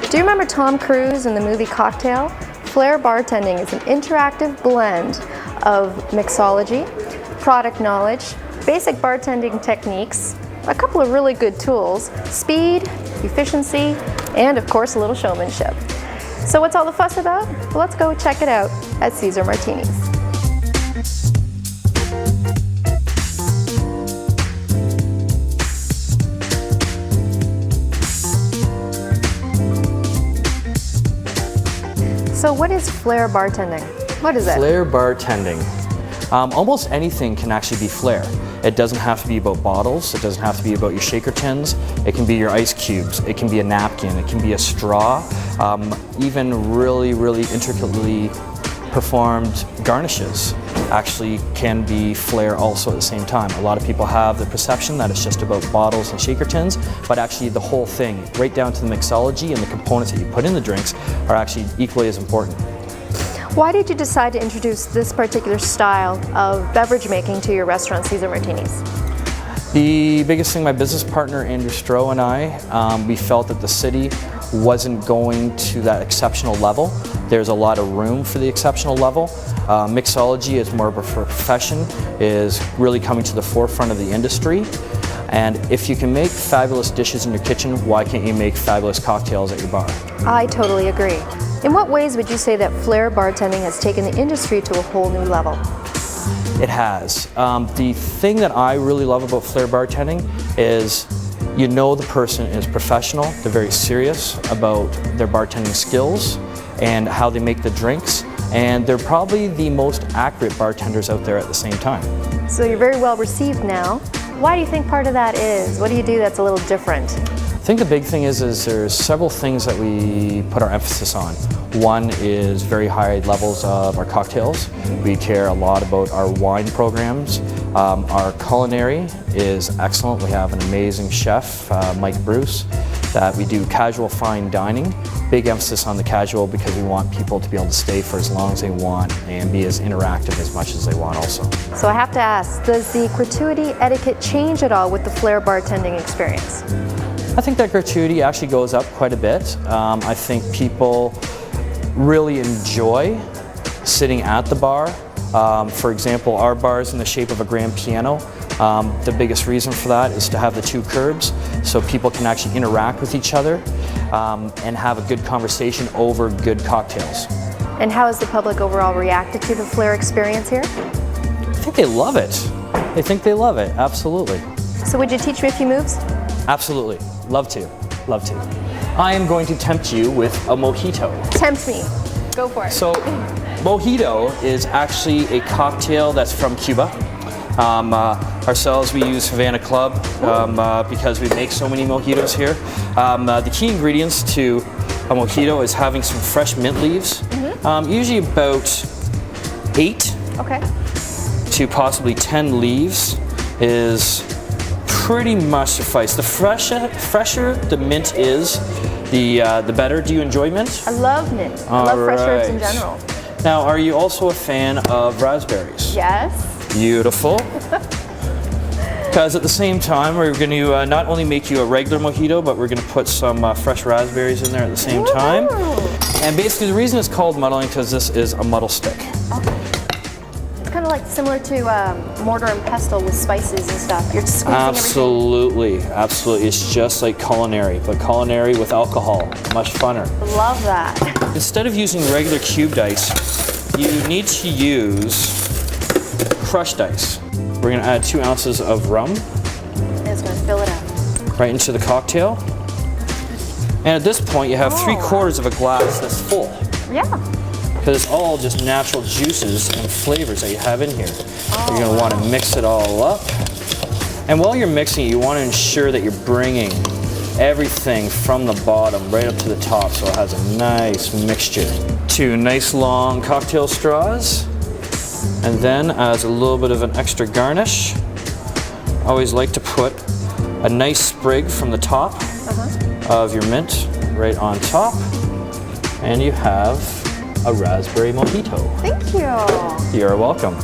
Do you remember Tom Cruise in the movie Cocktail? Flair bartending is an interactive blend of mixology, product knowledge, basic bartending techniques, a couple of really good tools, speed, efficiency, and of course a little showmanship. So what's all the fuss about? Well, let's go check it out at Caesar Martinis. So what is flair bartending? What is it? Flair bartending. Almost anything can actually be flair. It doesn't have to be about bottles, it doesn't have to be about your shaker tins, it can be your ice cubes, it can be a napkin, it can be a straw, even really intricately performed garnishes actually can be flair also at the same time. A lot of people have the perception that it's just about bottles and shaker tins, but actually the whole thing, right down to the mixology and the components that you put in the drinks, are actually equally as important. Why did you decide to introduce this particular style of beverage making to your restaurant, Caesar Martinis? The biggest thing, my business partner Andrew Stroh and I, we felt that the city wasn't going to that exceptional level. There's a lot of room for the exceptional level. Mixology is more of a profession, is really coming to the forefront of the industry. And if you can make fabulous dishes in your kitchen, why can't you make fabulous cocktails at your bar? I totally agree. In what ways would you say that flair bartending has taken the industry to a whole new level? It has. The thing that I really love about flair bartending is you know the person is professional, they're very serious about their bartending skills and how they make the drinks, and they're probably the most accurate bartenders out there at the same time. So you're very well received now. Why do you think part of that is? What do you do that's a little different? I think the big thing is there's several things that we put our emphasis on. One is very high levels of our cocktails. We care a lot about our wine programs. Our culinary is excellent. We have an amazing chef, Mike Bruce, that we do casual fine dining. Big emphasis on the casual because we want people to be able to stay for as long as they want and be as interactive as much as they want also. So I have to ask, does the gratuity etiquette change at all with the flair bartending experience? I think that gratuity actually goes up quite a bit. I think people really enjoy sitting at the bar. For example, our bar is in the shape of a grand piano. The biggest reason for that is to have the two curbs so people can actually interact with each other and have a good conversation over good cocktails. And how has the public overall reacted to the flair experience here? I think they love it. I think they love it, absolutely. So would you teach me a few moves? Absolutely, love to, love to. I am going to tempt you with a mojito. Tempt me, go for it. So, mojito is actually a cocktail that's from Cuba. Ourselves, we use Havana Club because we make so many mojitos here. The key ingredients to a mojito is having some fresh mint leaves, usually about 8 to possibly 10 leaves is pretty much suffice. The fresher the mint is, the better. Do you enjoy mint? I love mint. I love fresh herbs in general. Now, are you also a fan of raspberries? Yes. Beautiful. Because at the same time, we're going to not only make you a regular mojito, but we're going to put some fresh raspberries in there at the same time. And basically, the reason it's called muddling because this is a muddle stick. Okay. It's kind of like similar to mortar and pestle with spices and stuff. You're squeezing Absolutely, absolutely. It's just like culinary, but culinary with alcohol. Much funner. Love that. Instead of using regular cubed ice, you need to use crushed ice. We're going to add 2 ounces of rum. It's going to fill it up. Right into the cocktail. And at this point, you have 3/4 of a glass that's full. Yeah. Because it's all just natural juices and flavors that you have in here. You're going to want to mix it all up. And while you're mixing it, you want to ensure that you're bringing everything from the bottom right up to the top so it has a nice mixture. 2 nice long cocktail straws. And then as a little bit of an extra garnish, I always like to put a nice sprig from the top of your mint right on top. And you have a raspberry mojito. Thank you. You're welcome.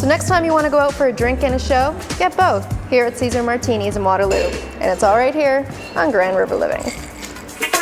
So next time you want to go out for a drink and a show, get both here at Caesar Martinis in Waterloo. And it's all right here on Grand River Living.